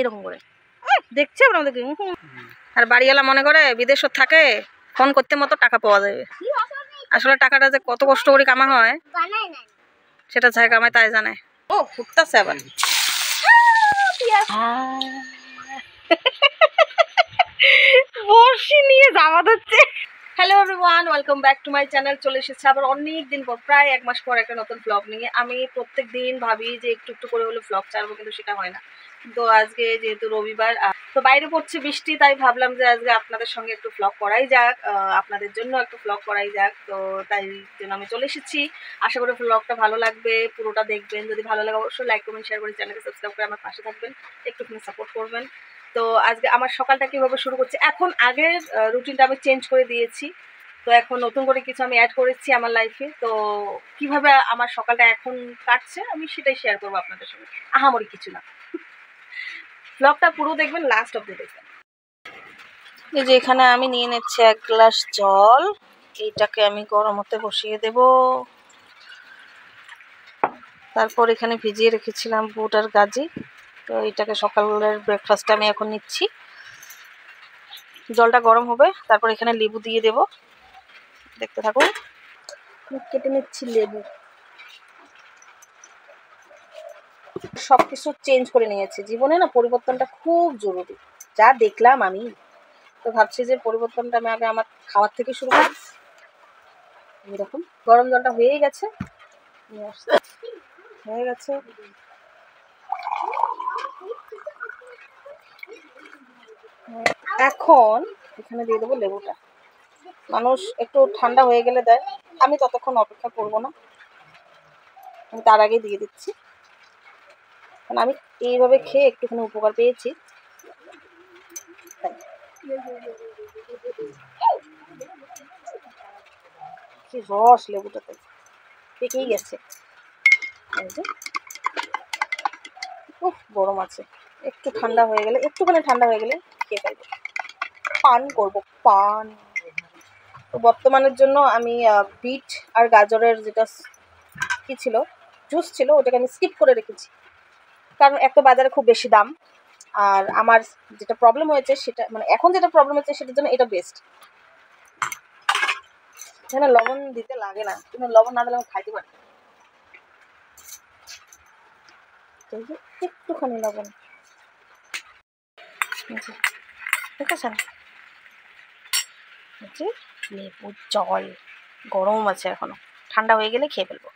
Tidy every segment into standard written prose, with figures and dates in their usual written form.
এরকম করে দেখছে আমাদেরকে। আর বাড়িওয়ালা মনে করে বিদেশত থাকে, ফোন করতে মতো টাকা পাওয়া যাবে। আসলে টাকাটা যে কত কষ্ট করে কামা হয় সেটা যাই কামায় তাই জানে। ও ফুটতেছে আবার। বর্ষি নিয়ে যাওয়া হচ্ছে। Hello everyone, welcome back to my channel. চলে এসেছে আবার অনেক দিন পর, প্রায় 1 মাস পর একটা নতুন ব্লগ নিয়ে। আমি প্রত্যেক দিন ভাবি যে একটু একটু করে হলে ব্লগ ছাড়বো, কিন্তু সেটা হয় না। তো আজকে যেহেতু রবিবার, তো বাইরে পড়ছে বৃষ্টি, তাই ভাবলাম যে আজকে আপনাদের সঙ্গে একটু ব্লগ করাই যাক, আপনাদের জন্য একটু ব্লগ করাই যাক। তো তাই জন্য আমি চলে এসেছি। আশা করি ব্লগটা ভালো লাগবে, পুরোটা দেখবেন। যদি ভালো লাগে অবশ্যই লাইক কমেন্ট শেয়ার করে চ্যানেলকে সাবস্ক্রাইব করে আমার পাশে থাকবেন, একটুখানি সাপোর্ট করবেন। তো আজকে আমার সকালটা কীভাবে শুরু করছি, এখন আগের রুটিনটা আমি চেঞ্জ করে দিয়েছি। তো এখন নতুন করে কিছু আমি অ্যাড করেছি আমার লাইফে। তো কিভাবে আমার সকালটা এখন কাটছে আমি সেটাই শেয়ার করবো আপনাদের সঙ্গে, আহামরি কিছু না। ব্লগটা পুরো দেখবেন, লাস্ট অবধি দেখবেন। এই যে এখানে আমি নিয়ে নিচ্ছি 1 গ্লাস জল, এইটাকে আমি গরম হতে বসিয়ে দেব। তারপর এখানে ভিজিয়ে রেখেছিলাম বুট আর গাজি, তো এইটাকে সকালের ব্রেকফাস্টে আমি এখন নিচ্ছি। জলটা গরম হবে, তারপর এখানে লেবু দিয়ে দেব। দেখতে থাকুন, কেটে নিচ্ছি লেবু। সবকিছু চেঞ্জ করে নিয়েছি জীবনে, না পরিবর্তনটা খুব জরুরি। যা দেখলাম আমি, তো ভাবছি যে পরিবর্তনটা আমি আগে আমার খাওয়ার থেকে শুরু করি। এরকম গরম জলটা হয়ে গেছে, হয়ে গেছে। এখন এখানে দিয়ে দেবো লেবুটা। মানুষ একটু ঠান্ডা হয়ে গেলে দেয়, আমি ততক্ষণ অপেক্ষা করব না, আমি তার আগে দিয়ে দিচ্ছি। কারণ আমি এইভাবে খেয়ে একটুখানি উপকার পেয়েছি। কি রস লেবুটাতে, পেকেই গেছে। গরম আছে, একটু ঠান্ডা হয়ে গেলে, একটুখানি ঠান্ডা হয়ে গেলে খেয়ে ফেলবো, পান করবো পান। তো বর্তমানের জন্য আমি বিট আর গাজরের যেটা কি ছিল, জুস ছিল, ওটাকে আমি স্কিপ করে রেখেছি। কারণ একটা বাজারে খুব বেশি দাম, আর আমার যেটা প্রবলেম হয়েছে সেটা, মানে এখন যেটা প্রবলেম হচ্ছে সেটার জন্য এটা বেস্ট। এখানে লবণ দিতে লাগে না, কিন্তু লবণ না দিলে আমি খাইতে পারি। একটুখানি লবণ, দেখেছেন? লেবুর জল গরম আছে এখনো, ঠান্ডা হয়ে গেলে খেয়ে ফেলবো।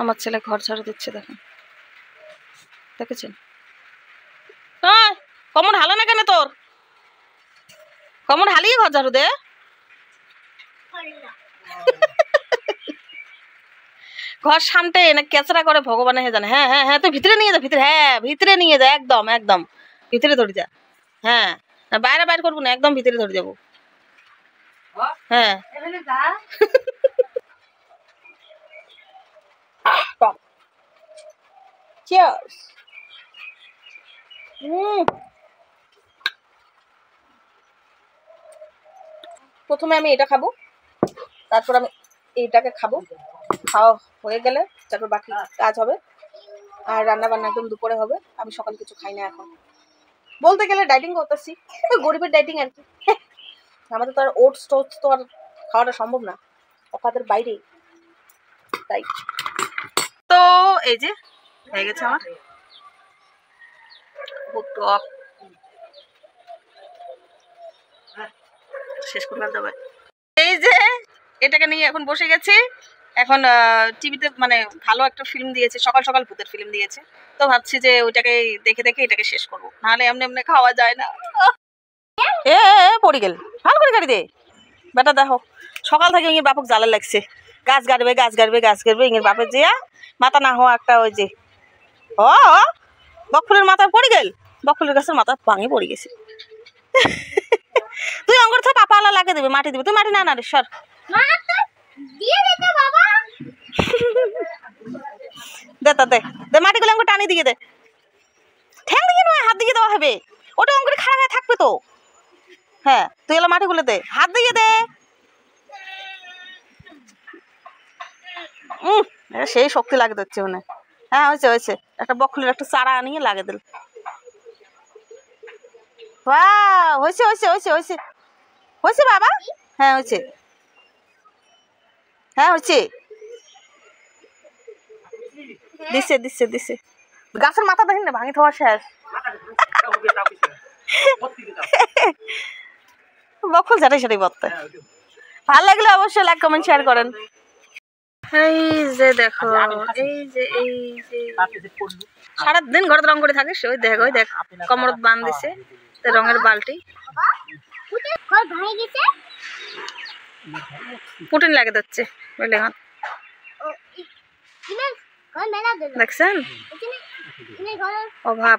আমার ছেলে ঘর ঝাড়ু দিচ্ছে, দেখেন, দেখেছেন? কমর হালো না কেন তোর? কমর হালিয়ে ঘর ঝাড়ু দে। ঘর সামটে না কেঁচড়া করে ভগবানে হে জানে। হ্যাঁ হ্যাঁ হ্যাঁ, তুই ভিতরে নিয়ে যা, ভিতরে, হ্যাঁ ভিতরে নিয়ে যা, একদম একদম ভিতরে ধরে যা। হ্যাঁ, বাইরে বাইরে করবো না, একদম ভিতরে ধরে যাবো। হ্যাঁ চিয়ার্স। প্রথমে আমি এটা খাবো, তারপর আমি এইটাকে খাবো। খাওয়া হয়ে গেলে তারপর বাকি কাজ হবে। আর রান্না বান্না একদম দুপুরে হবে। আমি সকাল কিছু খাই না এখন, বলতে গেলে ডাইটিং করতেছি, গরিবের ডাইটিং আর কি। আমাদের তো আর ওটস টোটস তো আর খাওয়াটা সম্ভব না, অকাতের বাইরে। তাই তো এই যে হয়ে গেছে আমার টক, শেষ করবার দেবে। এই যে এটাকে নিয়ে এখন বসে গেছি। এখন টিভিতে মানে ভালো একটা ফিল্ম দিয়েছে, সকাল সকাল ভূতের ফিল্ম দিয়েছে। তো ভাবছি যে ওইটাকে দেখে দেখে এটাকে শেষ করবো, নাহলে এমনি এমনি খাওয়া যায় না। এ পড়ে গেল, ভালো করে গাড়ি দে বেটা। দেখো সকাল থেকে ইঙের বাপক জ্বালা লাগছে, গাছ গাড়বে গাছ গাড়বে গাছ গাড়বে। ইঙের বাপের জিয়া মাথা না হওয়া একটা ওই যে বকফুলের মাথা পড়ে গেল, বকফুলের গাছের মাথা ভাঙে পড়ে গেছে। তুই অঙ্গর থেকে পাপা আলা লাগিয়ে দেবে, মাটি দিবে। তুই মাটি না না রে সর, দে তা দে দে, মাটিগুলো অঙ্গ টানি দিয়ে দে। ঠ্যাং দিয়ে নয়, হাত দিয়ে দেওয়া হবে, ওটা অঙ্গরে খারাপ হয়ে থাকবে তো। হ্যাঁ তুই এলা মাটিগুলো দে, হাত দিয়ে দে। সেই শক্তি লাগে দিচ্ছে মনে। হ্যাঁ হয়েছে হয়েছে, একটা বকফুলের একটা চারা আনিয়ে লাগিয়ে দিল। বাহ, হয়েছে হয়েছে হয়েছে হয়েছে হয়েছে বাবা। হ্যাঁ হয়েছে, হ্যাঁ হয়েছে। দিছে দিছে দিছে। গাছের মাথা দেখেন না, ভাঙি থাওয়া শেষ। বকফুল ঝাড়াই ঝাড়াই বলতে ভালো লাগলে অবশ্যই লাইক কমেন্ট শেয়ার করেন। এই যে দেখো, এই যে সারাদিন ঘরে রং করে থাকিস, ওই দেখ ওই দেখ কমর বান দিছে রঙের বালতি, পুটিন লাগে যাচ্ছে বুঝলে। দেখছেন অভাব।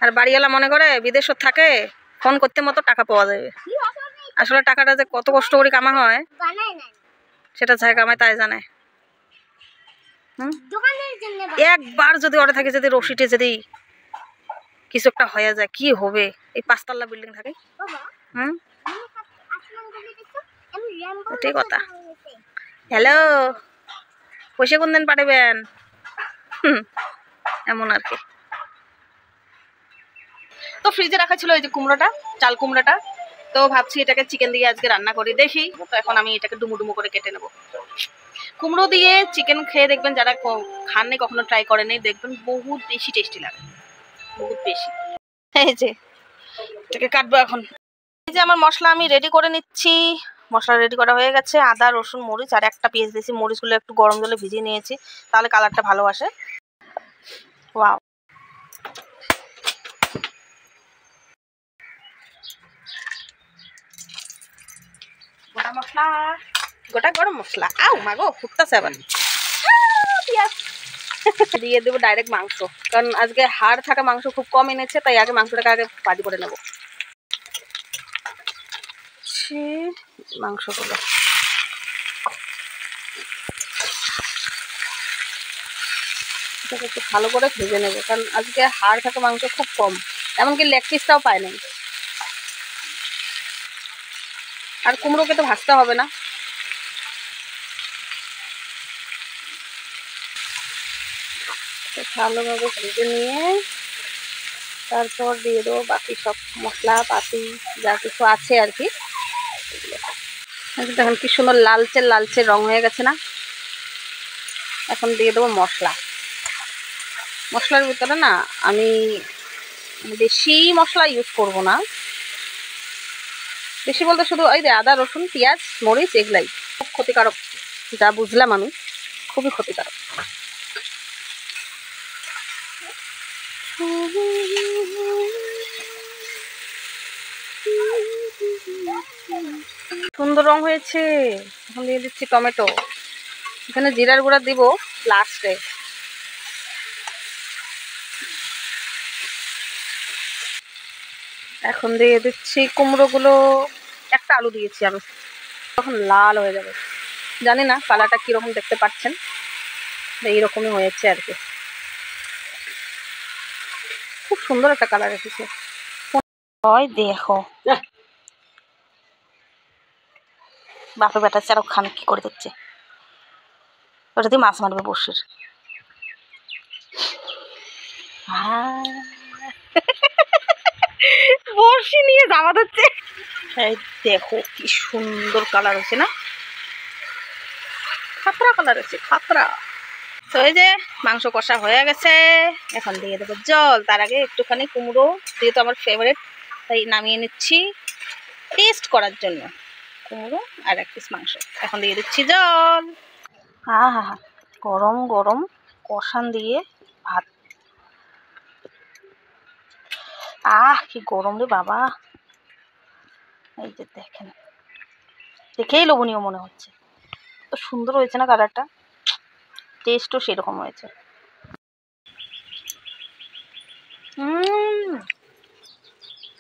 আর বাড়িওয়ালা মনে করে বিদেশ থাকে, ফোন করতে মতো টাকা পাওয়া যাবে। আসলে টাকাটা যে কত কষ্ট করে কামা হয় সেটা যাই কামায় তাই জানে। একবার যদি ওটা থাকে, যদি রশিটে যদি কিছু একটা হয়ে যায় কি হবে? এই 5 তলা বিল্ডিং থাকে। ওটাই কথা। হ্যালো, পয়সা কোন দিন পাঠাবেন? এমন আর কি। তো ফ্রিজে রাখা ছিল এই যে কুমড়োটা, চাল কুমড়োটা, তো ভাবছি এটাকে চিকেন দিয়ে আজকে রান্না করি, দেখি। তো এখন আমি এটাকে ডুমু ডুমু করে কেটে নেব। কুমড়ো দিয়ে চিকেন খেয়ে দেখবেন, যারা খাননি কখনো ট্রাই করেনি, দেখবেন বহুত বেশি টেস্টি লাগে, বহুত বেশি। এই যে এটাকে কাটবো এখন। এই যে আমার মশলা আমি রেডি করে নিচ্ছি। মশলা রেডি করা হয়ে গেছে। আদা রসুন মরিচ আর একটা পেঁয়াজ দিয়েছি। মরিচগুলো একটু গরম জলে ভিজিয়ে নিয়েছি, তাহলে কালারটা ভালো আসে। ওয়াও, গোটা মশলা, গোটা গরম মশলা। আউ মাগো, ফুটতেছে আবার। দিয়ে দেবো ডাইরেক্ট মাংস, কারণ আজকে হাড় থাকা মাংস খুব কম এনেছে, তাই আগে মাংসটাকে আগে ভাজি করে নেব। মাংসগুলো একটু ভালো করে ভেজে নেবো, কারণ আজকে হাড় থাকা মাংস খুব কম, এমনকি লেগ পিসটাও পায় নাই। আর কুমড়োকে তো ভাজতে হবে না। ভালোভাবে ভেজে নিয়ে তারপর দিয়ে দেবো বাকি সব মশলা পাতি যা কিছু আছে আর কি। দেখুন কি সুন্দর লালচে লালচে রং হয়ে গেছে না? এখন দিয়ে দেবো মশলা। মশলার ভিতরে না আমি বেশি মশলা ইউজ করব না, বেশি বলতে শুধু ওই যে আদা রসুন পেঁয়াজ মরিচ, এগুলাই। খুব ক্ষতিকারক, যা বুঝলাম আমি, খুবই ক্ষতিকারক। সুন্দর রং হয়েছে। এখন দিয়ে দিচ্ছি টমেটো। এখানে জিরার গুঁড়া দিব লাস্টে। এখন দিয়ে দিচ্ছি কুমড়োগুলো। একটা আলু দিয়েছি আমি, তখন লাল হয়ে যাবে। জানি না কালারটা কিরকম দেখতে পাচ্ছেন, এইরকমই হয়েছে আর কি। খুব সুন্দর একটা কালার এসেছে। ওই দেখো বাপের বেটা শাহরুখ খান কি করে দিচ্ছে, ওটা দিয়ে মাছ মারবে বসির। বর্ষি নিয়ে যাওয়া হচ্ছে। এই দেখো কি সুন্দর কালার হয়েছে না? খাতরা কালার হয়েছে, খাতরা। তো এই যে মাংস কষা হয়ে গেছে, এখন দিয়ে দেবো জল। তার আগে একটুখানি কুমড়ো, যেহেতু আমার ফেভারিট তাই নামিয়ে নিচ্ছি টেস্ট করার জন্য। কুমড়ো আর 1 পিস মাংস, এখন দিয়ে দিচ্ছি জল। হা হা হা, গরম গরম কষান দিয়ে ভাত। কি গরম রে বাবা। এই যে দেখেন, দেখেই লোভনীয় মনে হচ্ছে। তো সুন্দর হয়েছে না কালারটা? টেস্টও সেরকম হয়েছে।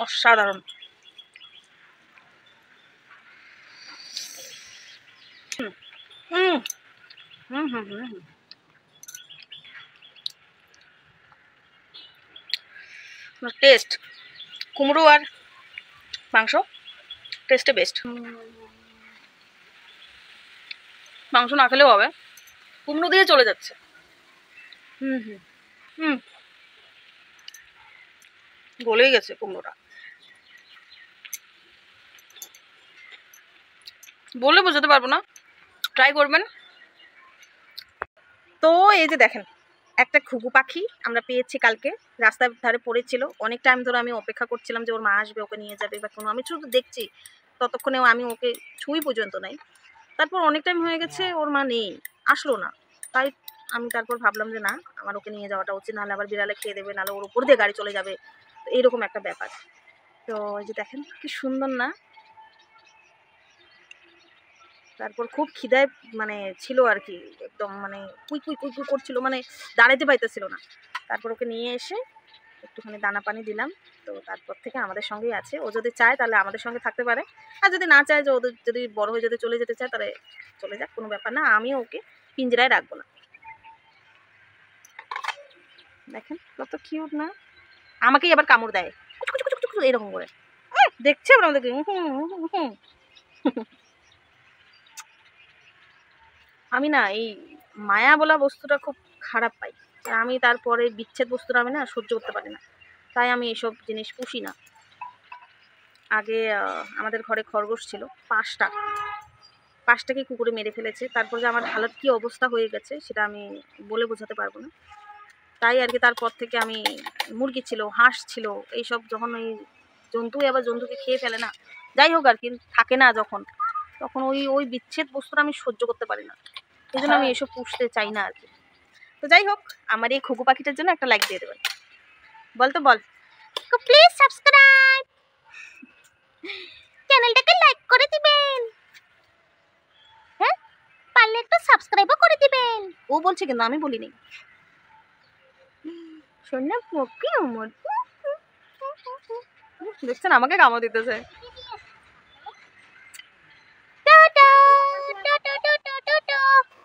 অসাধারণ। টেস্ট কুমড়ো আর মাংস টেস্টে বেস্ট। মাংস না খেলেও হবে, কুমড়ো দিয়ে চলে যাচ্ছে। গলেই গেছে কুমড়োটা, বলে বোঝাতে পারবো না, ট্রাই করবেন। তো এই যে দেখেন একটা ঘুঘু পাখি আমরা পেয়েছি কালকে, রাস্তার ধারে পড়েছিল, অনেক টাইম ধরে আমি অপেক্ষা করছিলাম যে ওর মা আসবে ওকে নিয়ে যাবে বা কোনো, আমি শুধু দেখছি, ততক্ষণেও আমি ওকে ছুঁই পর্যন্ত নাই। তারপর অনেক টাইম হয়ে গেছে ওর মা নেই, আসলো না, তাই আমি তারপর ভাবলাম যে না আমার ওকে নিয়ে যাওয়াটা উচিত, নাহলে আবার বিড়ালে খেয়ে দেবে, নাহলে ওর উপর দিয়ে গাড়ি চলে যাবে, তো এইরকম একটা ব্যাপার। তো এই যে দেখেন কি সুন্দর না। তারপর খুব খিদায় মানে ছিল আর কি, একদম মানে কুই কুই কুই কুই করছিল, মানে দাঁড়াইতে পাইতেছিল না। তারপর ওকে নিয়ে এসে একটুখানি দানা পানি দিলাম। তো তারপর থেকে আমাদের সঙ্গেই আছে, ও যদি চায় তাহলে আমাদের সঙ্গে থাকতে পারে, আর যদি না চায় যে ওদের যদি বড় হয়ে যদি চলে যেতে চায় তাহলে চলে যাক, কোনো ব্যাপার না, আমিও ওকে পিঞ্জরায় রাখবো না। দেখেন কত কিউট না, আমাকেই আবার কামড় দেয় এরকম করে, দেখছে আবার আমাদেরকে আমি না এই মায়া বলা বস্তুটা খুব খারাপ পাই, আর আমি তারপরে বিচ্ছেদ বস্তুটা আমি না সহ্য করতে পারি না, তাই আমি এসব জিনিস পুষি না। আগে আমাদের ঘরে খরগোশ ছিল 5টা, 5টাকে কুকুরে মেরে ফেলেছে, তারপর যে আমার হালত কি অবস্থা হয়ে গেছে সেটা আমি বলে বোঝাতে পারবো না। তাই আর কি তারপর থেকে আমি, মুরগি ছিল, হাঁস ছিল, এইসব যখন ওই জন্তু আবার জন্তুকে খেয়ে ফেলে না, যাই হোক আর কি থাকে না যখন, তখন ওই ওই বিচ্ছেদ বস্তুটা আমি সহ্য করতে পারি না, এই জন্য আমি এসব পুষতে চাই না আর কি। তো যাই হোক, আমার এই ঘুঘু পাখিটার জন্য একটা লাইক দিয়ে দেবেন, বল তো বল, প্লিজ সাবস্ক্রাইব, চ্যানেলটাকে লাইক করে দিবেন, হ্যাঁ পারলে একটু সাবস্ক্রাইবও করে দিবেন। ও বলছে কিন্তু আমি বলিনি, শোন না পকি আমার, দেখছেন আমাকে কামড় দিতেছে।